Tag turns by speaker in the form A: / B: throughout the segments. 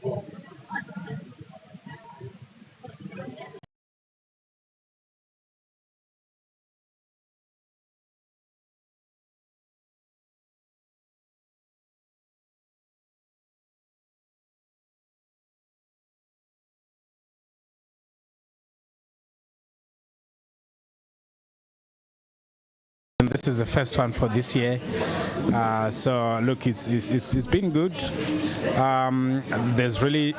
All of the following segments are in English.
A: And this is the first one for this year. So look, it's been good. There's really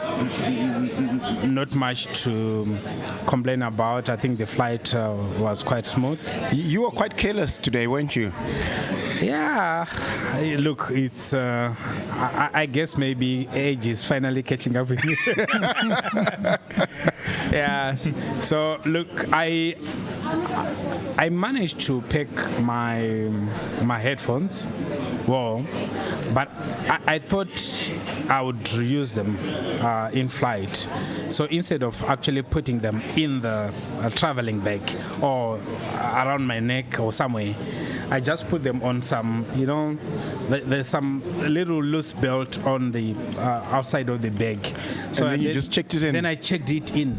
A: not much to complain about. I think the flight was quite smooth.
B: You were quite careless today, weren't you?
A: Yeah, look, it's. I guess maybe age is finally catching up with me. Yeah. So look, I managed to pick my headphones. Well, but I thought I would use them in flight. So instead of actually putting them in the traveling bag or around my neck or somewhere, I just put them on some, there's some little loose belt on the outside of the bag.
B: So and then you just checked it in?
A: Then I checked it in.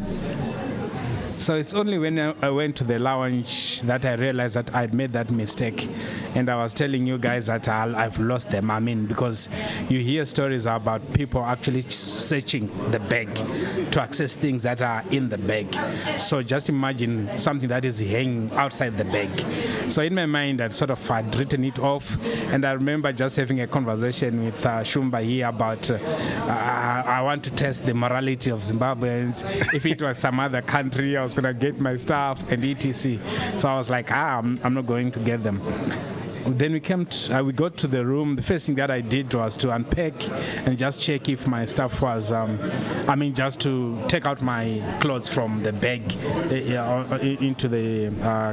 A: So it's only when I went to the lounge that I realized that I'd made that mistake. And I was telling you guys that I've lost them. I mean, because you hear stories about people actually searching the bag to access things that are in the bag. So just imagine something that is hanging outside the bag. So in my mind, I'd written it off. And I remember just having a conversation with Shumba here about I want to test the morality of Zimbabweans. If it was some other country, I was going to get my stuff and etc. So I was like, I'm not going to get them. Then we got to the room. The first thing that I did was to unpack and just check if my stuff was, just to take out my clothes from the bag into the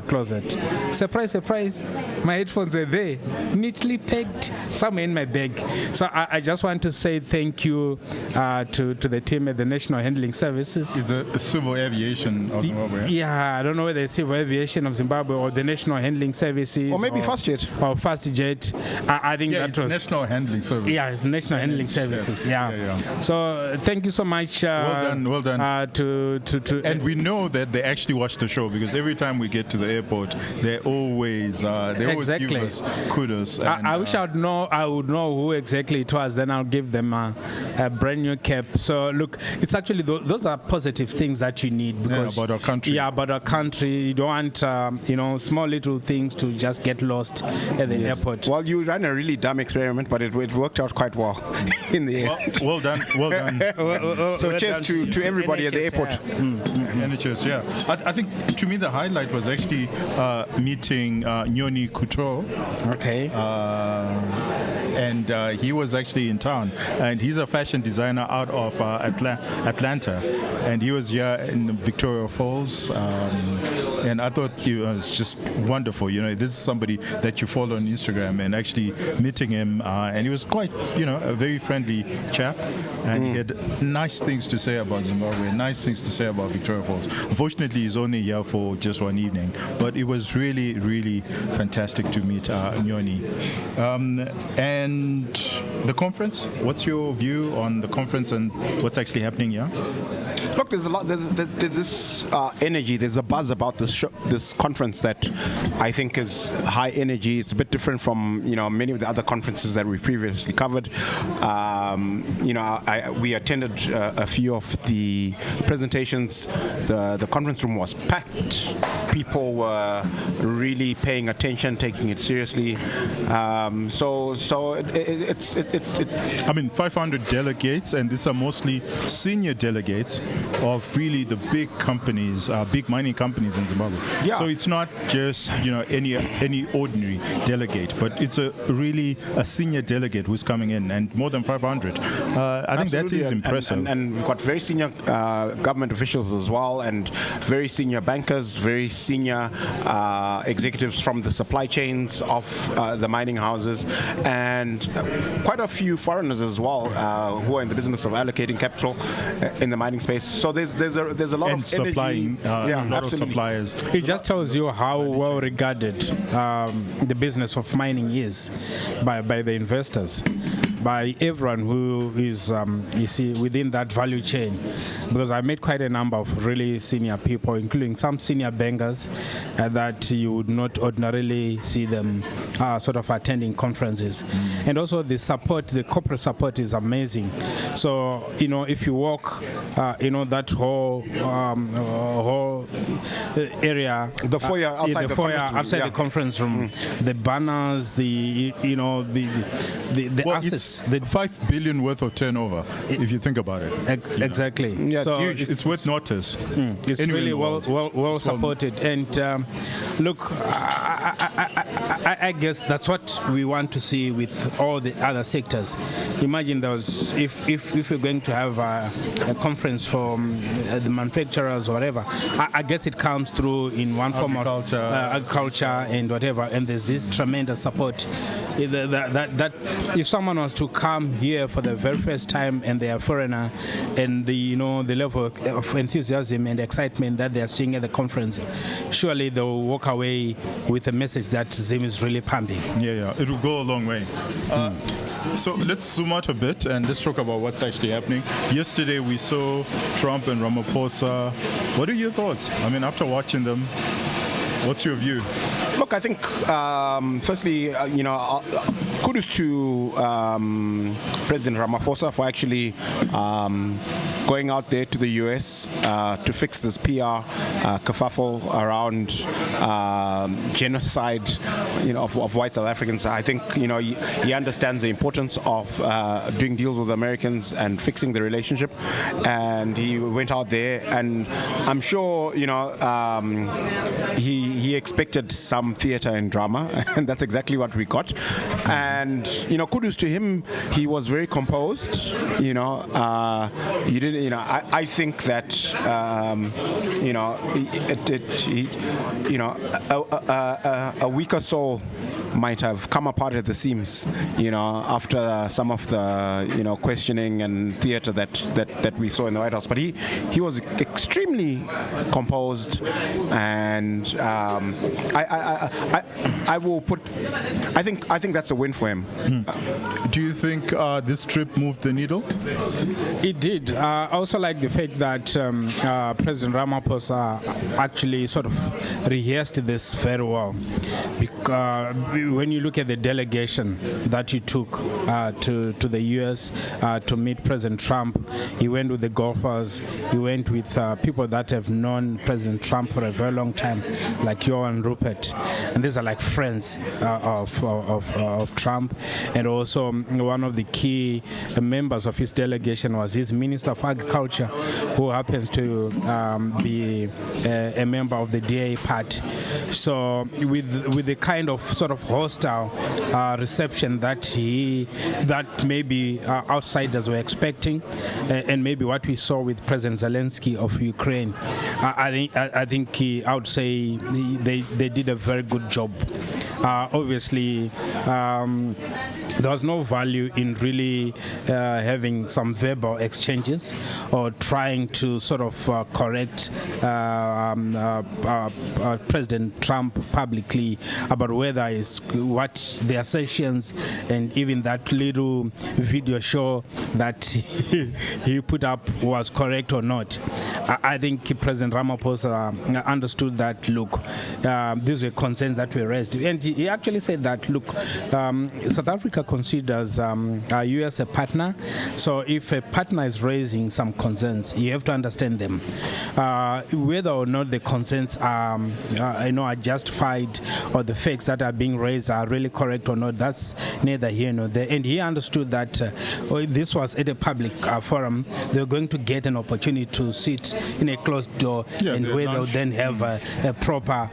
A: closet. Surprise, surprise, my headphones were there, neatly packed, somewhere in my bag. So I just want to say thank you to the team at the National Handling Services.
C: Is it Civil Aviation of Zimbabwe?
A: Yeah, I don't know whether it's Civil Aviation of Zimbabwe or the National Handling Services.
B: Or maybe FastJet.
A: Or FastJet. I think that was
C: National Handling Services.
A: Yeah, it's National Handling Services.
C: Yes.
A: Yeah. So thank you so much.
C: Well done.
A: And
C: we know that they actually watch the show because every time we get to the airport, they always
A: exactly.
C: give us kudos.
A: I wish I would know who exactly it was. Then I'll give them a brand new cap. So look, it's actually those are positive things that you need because
C: about our country.
A: Yeah, about our country. You don't want small little things to just get lost at the airport.
B: Well, you ran a really dumb experiment, but it worked out quite well in the end.
C: Well done.
B: So cheers to everybody at the airport.
C: NHS, yeah. I think to me the highlight was actually meeting Nyoni Cout.
A: Okay.
C: And he was actually in town, and he's a fashion designer out of Atlanta, and he was here in Victoria Falls, and I thought it was just wonderful. This is somebody that you follow on Instagram, and actually meeting him, and he was quite, a very friendly chap, and he had nice things to say about Zimbabwe, nice things to say about Victoria Falls. Unfortunately, he's only here for just one evening, but it was really, really fantastic to meet Nyoni. And the conference, what's your view on the conference and what's actually happening here?
B: Look, there's a lot. There's this energy. There's a buzz about this conference that I think is high energy. It's a bit different from many of the other conferences that we've previously covered. We attended a few of the presentations. The conference room was packed. People were really paying attention, taking it seriously. It's
C: 500 delegates, and these are mostly senior delegates of really the big companies, big mining companies in Zimbabwe.
B: Yeah.
C: So it's not just any ordinary delegate, but it's really a senior delegate who's coming in, and more than 500. I think that is impressive.
B: And we've got very senior government officials as well, and very senior bankers, very senior executives from the supply chains of the mining houses, and quite a few foreigners as well who are in the business of allocating capital in the mining space. So there's a lot
C: and
B: of
C: supplying
B: energy.
C: a lot of suppliers.
A: It just tells you how well regarded the business of mining is by the investors. by everyone who is, you see, within that value chain, because I met quite a number of really senior people, including some senior bankers that you would not ordinarily see them sort of attending conferences. And also the support, the corporate support is amazing. So, if you walk, that whole area,
B: the foyer outside
A: the conference room, the banners, the assets,
C: the 5 billion worth of turnover, if you think about it.
A: Exactly.
B: Yeah,
A: so
B: it's huge.
C: It's worth notice.
A: It's really well supported. And look, I guess that's what we want to see with all the other sectors. Imagine those if we're going to have a conference for the manufacturers or whatever, I guess it comes through in one form of agriculture and whatever, and there's this tremendous support that if someone was to come here for the very first time and they are a foreigner, and the level of enthusiasm and excitement that they are seeing at the conference, surely they'll walk away with a message that Zim is really pumping.
C: Yeah, it will go a long way. So let's zoom out a bit and let's talk about what's actually happening. Yesterday we saw Trump and Ramaphosa. What are your thoughts? I mean, after watching them, what's your view?
B: Look, I think, firstly, kudos to President Ramaphosa for actually going out there to the U.S. To fix this PR kerfuffle around genocide, of white South Africans. I think, he understands the importance of doing deals with Americans and fixing the relationship. And he went out there, and I'm sure, he expected some theater and drama, and that's exactly what we got. And kudos to him. He was very composed. He didn't. I think that a weaker soul might have come apart at the seams, after some of the questioning and theater that we saw in the White House. But he was extremely composed, and I will put. I think that's a win for him.
C: Do you think this trip moved the needle?
A: It did. I also like the fact that President Ramaphosa actually sort of rehearsed this very well. Because when you look at the delegation that he took to the U.S. To meet President Trump, he went with the golfers. He went with people that have known President Trump for a very long time, like Johan Rupert, and these are like friends of Trump. And also one of the key members of his delegation was his Minister of Agriculture, who happens to be a member of the DA party. So with the kind of sort of hostile reception that maybe outsiders were expecting, and maybe what we saw with President Zelensky of Ukraine, I think I would say they did a very good job. Obviously, there was no value in really having some verbal exchanges or trying to sort of correct President Trump publicly about whether what the assertions and even that little video show that he put up was correct or not. I think President Ramaphosa understood that, look, these were concerns that were raised. And he actually said that, look, South Africa considers U.S. a partner. So if a partner is raising some concerns, you have to understand them. Whether or not the concerns are justified or the facts that are being raised are really correct or not, that's neither here nor there. And he understood that this was at a public forum. They were going to get an opportunity to sit in a closed door, and where they'll then have a proper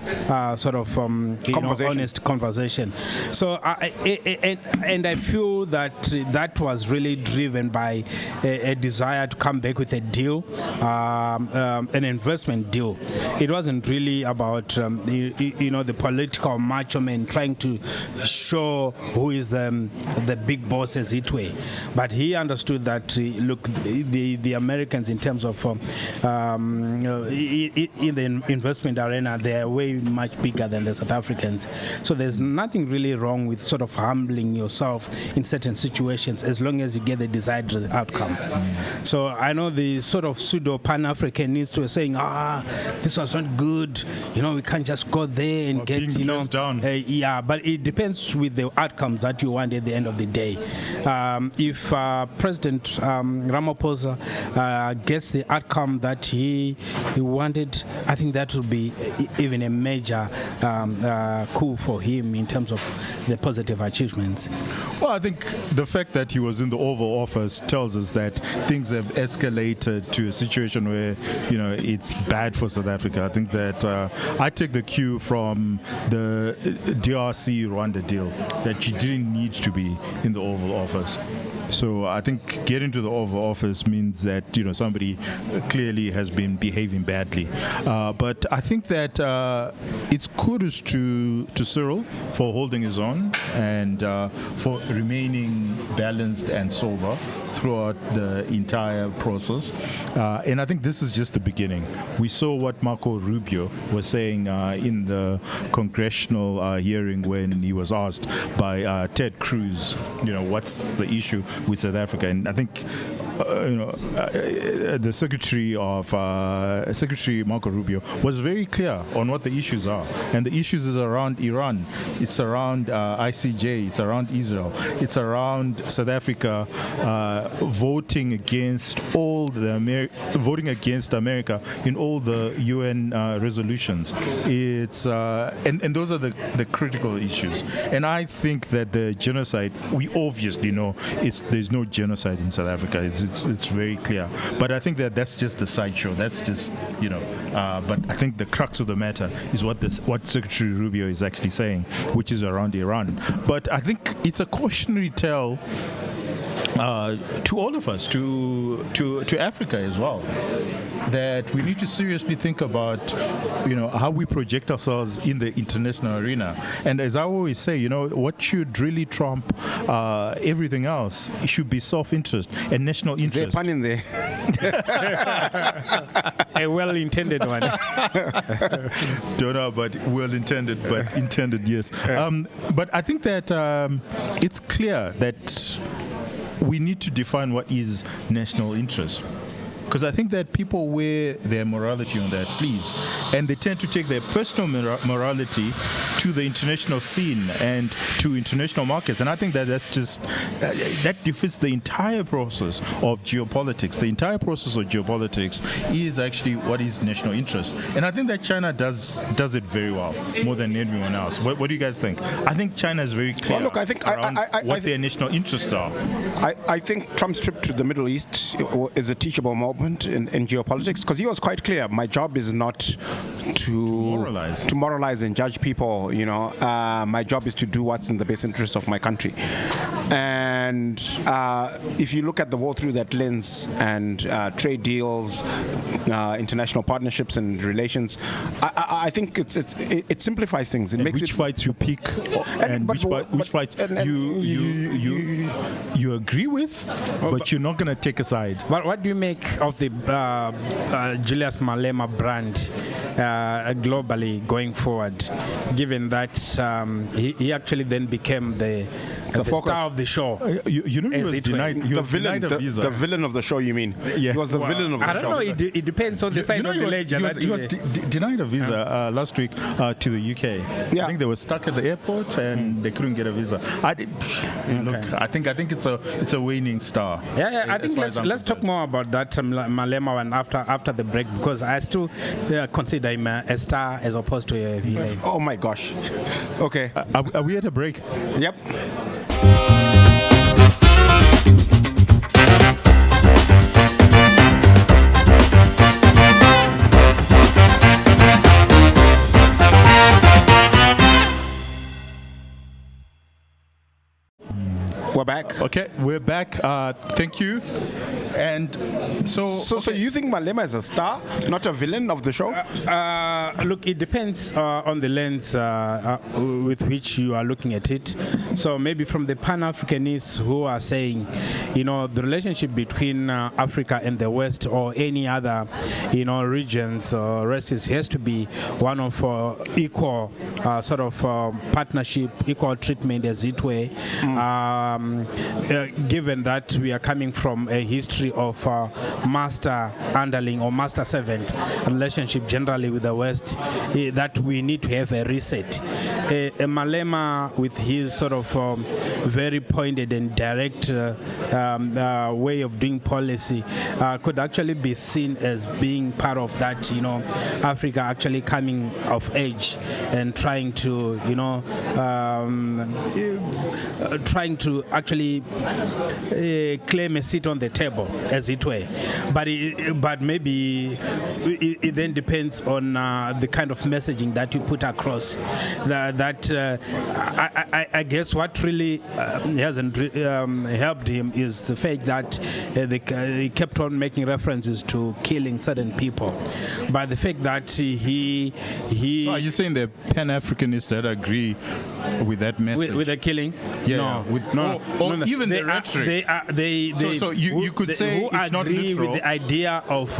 A: sort of honest conversation. So I feel that was really driven by a desire to come back with a deal, an investment deal. It wasn't really about the political macho man trying to show who is the big boss, as it were. But he understood that look, the Americans in terms of in the investment arena, they are way much bigger than the South Africans. So there's nothing really wrong with sort of humbling yourself yourself in certain situations as long as you get the desired outcome. So I know the sort of pseudo Pan-Africanists were saying, this was not good. We can't just go there and get,
C: down.
A: Yeah, but it depends with the outcomes that you want at the end of the day. If President Ramaphosa gets the outcome that he wanted, I think that would be even a major coup for him in terms of the positive achievements.
C: Well, I think the fact that he was in the Oval Office tells us that things have escalated to a situation where, it's bad for South Africa. I think that I take the cue from the DRC Rwanda deal that you didn't need to be in the Oval Office. So I think getting to the Oval Office means that somebody clearly has been behaving badly. But I think that it's kudos to Cyril for holding his own and for remaining balanced and sober throughout the entire process. And I think this is just the beginning. We saw what Marco Rubio was saying in the congressional hearing when he was asked by Ted Cruz, what's the issue with South Africa. And I think the Secretary Marco Rubio was very clear on what the issues are. And the issues is around Iran, it's around ICJ, it's around Israel, it's around South Africa voting against America in all the UN resolutions. It's and those are the critical issues. And I think that the genocide, we obviously know there's no genocide in South Africa. It's very clear. But I think that's just the sideshow. That's just but I think the crux of the matter is what Secretary Rubio is actually saying, which is around Iran. But I think it's a cautionary tale to all of us, to Africa as well, that we need to seriously think about, how we project ourselves in the international arena. And as I always say, what should really trump everything else, it should be self-interest and national interest.
B: Is there a pun in there?
A: A well-intended one.
C: Don't know, but well-intended, but intended, yes. But I think that it's clear that we need to define what is national interest. Because I think that people wear their morality on their sleeves, and they tend to take their personal morality to the international scene and to international markets. And I think that that defeats the entire process of geopolitics. The entire process of geopolitics is actually what is national interest. And I think that China does it very well, more than anyone else. What do you guys think? I think China is very clear what their national interests are.
B: I think Trump's trip to the Middle East is a teachable moment in geopolitics, because he was quite clear. My job is not to moralize and judge people. My job is to do what's in the best interest of my country. And if you look at the world through that lens and trade deals, international partnerships and relations, I think it simplifies things. It makes
C: which fights you pick and which fights you agree with, but you're not going to take a side.
A: But what do you make of the Julius Malema brand globally going forward, given that he actually then became the star of the show?
C: He was denied. He was denied a visa.
B: The villain of the show, you mean?
C: Yeah.
B: He was the villain of the show.
A: I don't know. It depends on the side of the ledger.
C: He was denied a visa last week to the UK.
B: Yeah.
C: I think they were stuck at the airport and they couldn't get a visa. Look, I think it's a waning star.
A: Yeah. I think let's talk more about that Malema one after the break, because I still consider him a star as opposed to a villain.
B: Oh my gosh. Okay.
C: Are we at a break?
B: Yep.
C: We're back. Okay, we're back. Thank you. And
B: So you think Malema is a star, not a villain of the show?
A: Look, it depends on the lens with which you are looking at it. So maybe from the Pan-Africanists who are saying, the relationship between Africa and the West or any other, regions or races has to be one of equal sort of partnership, equal treatment, as it were. Given that we are coming from a history of master handling or master servant relationship generally with the West, that we need to have a reset. Malema, with his sort of very pointed and direct way of doing policy, could actually be seen as being part of that, Africa actually coming of age and trying to, trying to actually claim a seat on the table, as it were. But maybe it then depends on the kind of messaging that you put across. I guess what really hasn't helped him is the fact that they kept on making references to killing certain people. But the fact that he
C: So are you saying the Pan-Africanists that agree with that message?
A: With the killing?
C: Yeah.
A: No.
C: Even
A: they
C: the rhetoric.
A: So
C: you could say
A: who
C: it's not
A: agree
C: literal.
A: with the idea of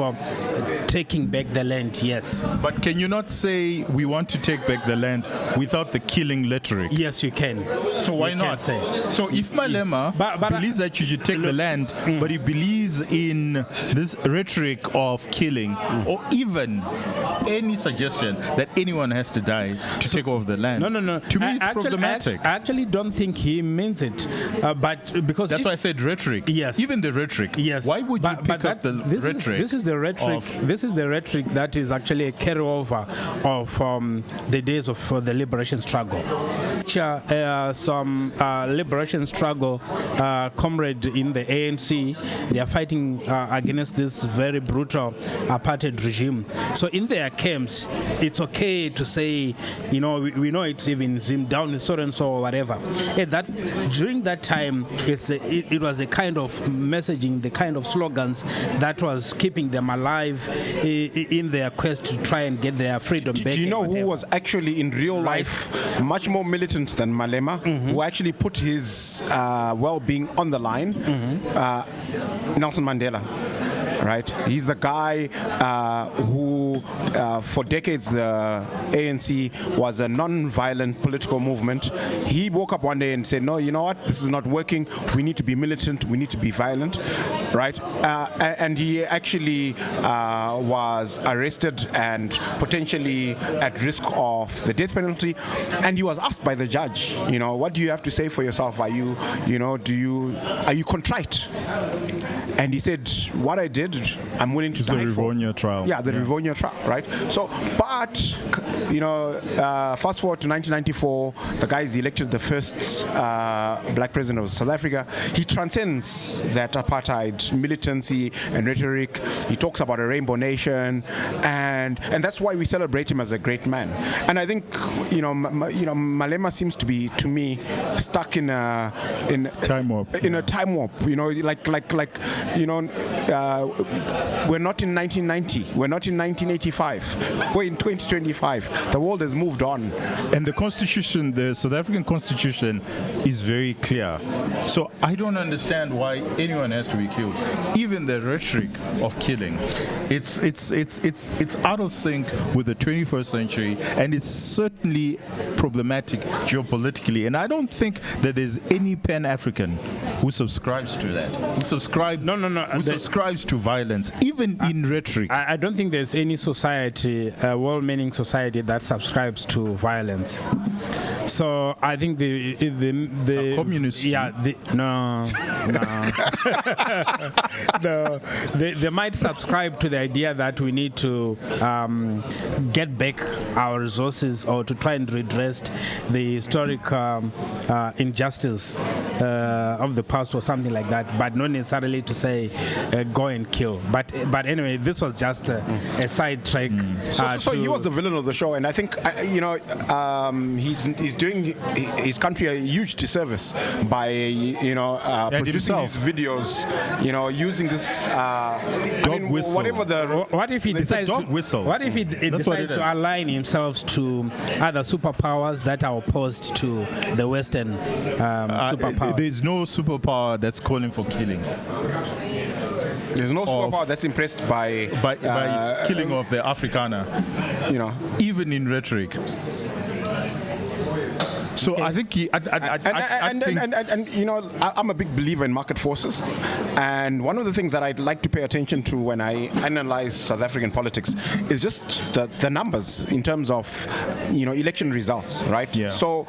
A: taking back the land, yes.
C: But can you not say we want to take back the land without the killing rhetoric?
A: Yes, you can.
C: So why
A: You
C: not?
A: can say.
C: So if Malema believes that you should take the land, but he believes in this rhetoric of killing, or even any suggestion that anyone has to die to take over the land.
A: No.
C: To me, it's problematic.
A: I actually don't think he means it, but because
C: That's why I said rhetoric.
A: Yes.
C: Even the rhetoric.
A: Yes.
C: Why would you pick up the rhetoric?
A: This is the rhetoric. This is the rhetoric that is actually a carryover of the days of the liberation struggle. Some liberation struggle comrade in the ANC, they are fighting against this very brutal apartheid regime. So in their camps, it's okay to say, we know it even zoomed down so and so or whatever. And that during that time, it was the kind of messaging, the kind of slogans that was keeping them alive in their quest to try and get their freedom back.
B: Do you know who was actually in real life much more militant than Malema, who actually put his well-being on the line? Nelson Mandela. Right, he's the guy who, for decades, the ANC was a non-violent political movement. He woke up one day and said, "No, you know what? This is not working. We need to be militant. We need to be violent." Right, and he actually was arrested and potentially at risk of the death penalty. And he was asked by the judge, "What do you have to say for yourself? Are you contrite?" And he said, "What I did, I'm willing to die for."
C: The Rivonia trial.
B: Yeah, the Rivonia trial, right? So, but, fast forward to 1994, the guy is elected the first black president of South Africa. He transcends that apartheid militancy and rhetoric. He talks about a rainbow nation, and that's why we celebrate him as a great man. And I think, Malema seems to be, to me, stuck in a
C: time warp.
B: In a time warp, we're not in 1990. We're not in 1985. We're in 2025. The world has moved on.
C: And the Constitution, the South African Constitution, is very clear. So I don't understand why anyone has to be killed. Even the rhetoric of killing, it's out of sync with the 21st century, and it's certainly problematic geopolitically. And I don't think that there's any Pan-African who subscribes to that. Who subscribes to violence, even in rhetoric.
A: I don't think there's any society, a well-meaning society, that subscribes to violence. So I think the
C: communists.
A: Yeah, no. They might subscribe to the idea that we need to get back our resources, or to try and redress the historic injustice of the past or something like that, but not necessarily to say go and kill. But anyway, this was just a side track.
B: So he was the villain of the show, and I think he's doing his country a huge disservice by producing these videos, using this
C: whistle.
B: whatever the.
A: What if he decides
C: dog whistle?
A: What if he decides to align himself to other superpowers that are opposed to the Western superpowers?
C: There's no superpower that's calling for killing.
B: There's no superpower that's impressed by
C: killing of the Afrikaner. Even in rhetoric. So okay. I think
B: I'm a big believer in market forces, and one of the things that I'd like to pay attention to when I analyze South African politics is just the numbers in terms of election results, right?
C: Yeah.
B: So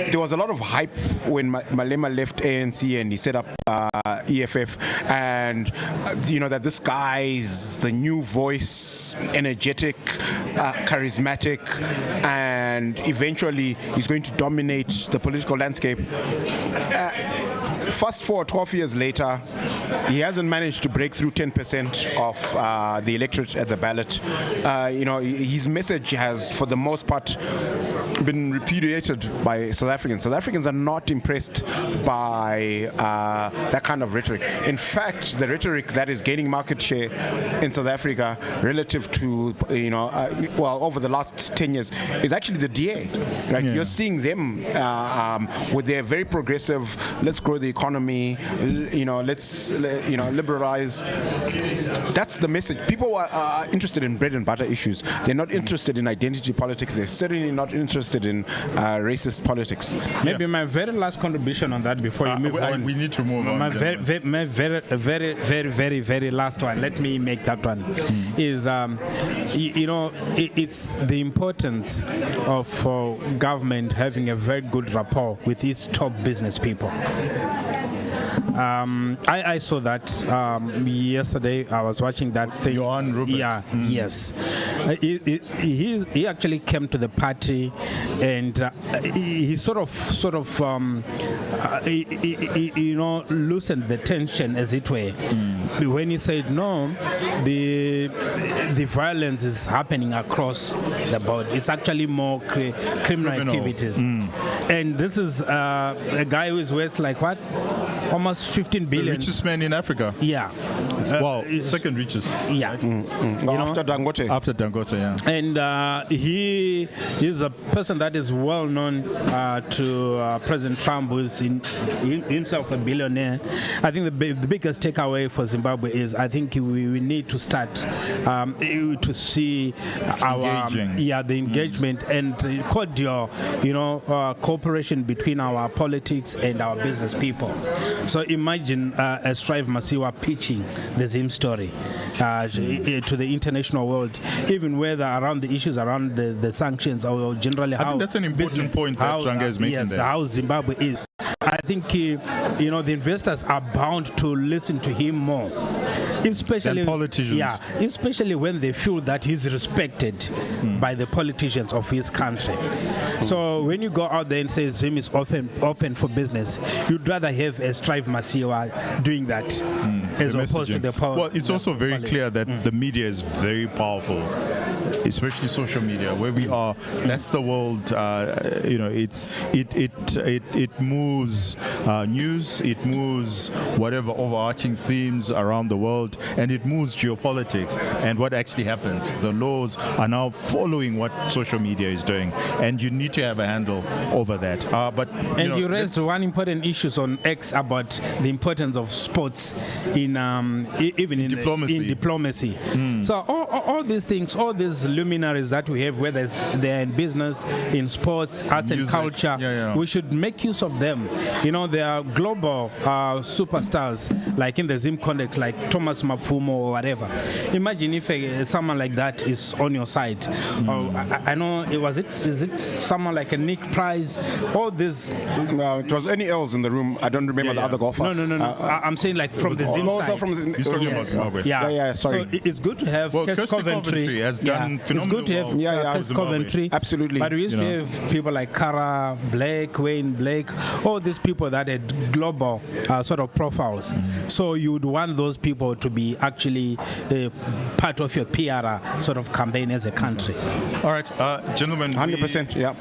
B: there was a lot of hype when Malema left ANC and he set up EFF, and that this guy is the new voice, energetic, charismatic, and eventually he's going to dominate the political landscape. Fast forward 12 years later, he hasn't managed to break through 10% of the electorate at the ballot. His message has, for the most part, been repudiated by South Africans. South Africans are not impressed by that kind of rhetoric. In fact, the rhetoric that is gaining market share in South Africa relative to, over the last 10 years is actually the DA. Right? Yeah. You're seeing them with their very progressive, let's grow the economy, let's liberalize. That's the message. People are interested in bread and butter issues. They're not interested in identity politics. They're certainly not interested in racist politics.
A: Maybe my very last contribution on that before you move on.
C: We need to move on.
A: My very last one. Let me make that one. Is it's the importance of government having a very good rapport with its top business people. I saw that yesterday. I was watching that thing.
C: Johan Rupert.
A: Yeah, yes. He actually came to the party, and he sort of loosened the tension, as it were, when he said, no, the violence is happening across the board. It's actually more criminal activities. And this is a guy who is worth like what? Almost 15 billion.
C: The richest man in Africa.
A: Yeah.
C: Second richest.
A: Yeah.
B: After Dangote.
C: After Dangote, yeah.
A: And he is a person that is well known to President Trump, who is himself a billionaire. I think the biggest takeaway for Zimbabwe is I think we need to start to see the engagement and cordial, cooperation between our politics and our business people. So imagine a Strive Masiyiwa pitching the Zim story to the international world, even whether around the issues around the sanctions or generally how.
C: I think that's an important point that Tranga is making there.
A: How Zimbabwe is. I think the investors are bound to listen to him more. Especially
C: politicians.
A: Yeah, especially when they feel that he's respected by the politicians of his country. So when you go out there and say Zim is open for business, you'd rather have a Strive Masiyiwa doing that as opposed to the power.
C: Well, it's also very clear that the media is very powerful, especially social media, where we are. That's the world. It moves news. It moves whatever overarching themes around the world, and it moves geopolitics and what actually happens. The laws are now following what social media is doing, and you need to have a handle over that.
A: You raised one important issue on X about the importance of sports in diplomacy. So all these things, all these luminaries that we have, whether they're in business, in sports, arts and culture, we should make use of them. There are global superstars, like in the Zim context, like Thomas Mapfumo or whatever. Imagine if someone like that is on your side. I know, is it someone like a Nick Price? All this.
B: It was any else in the room. I don't remember the other golfer.
A: No. I'm saying like from the Zim side.
B: From
C: He's talking about Zimbabwe.
A: Yeah.
B: Sorry.
A: So it's good to have
C: Kirsty Coventry has done
A: It's good to have Chris Coventry.
B: Absolutely.
A: But we used to have people like Kara Blake, Wayne Blake, all these people that had global sort of profiles. So you would want those people to be actually part of your PR sort of campaign as a country.
C: All right, gentlemen.
B: 100%, yeah.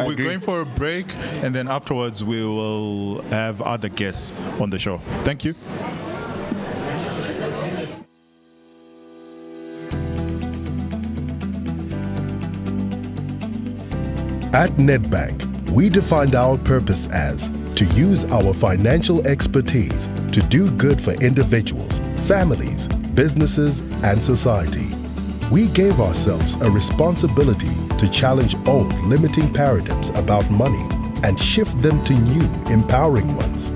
C: We're going for a break, and then afterwards we will have other guests on the show. Thank you.
D: At Nedbank, we defined our purpose as to use our financial expertise to do good for individuals, families, businesses, and society. We gave ourselves a responsibility to challenge old limiting paradigms about money and shift them to new, empowering ones.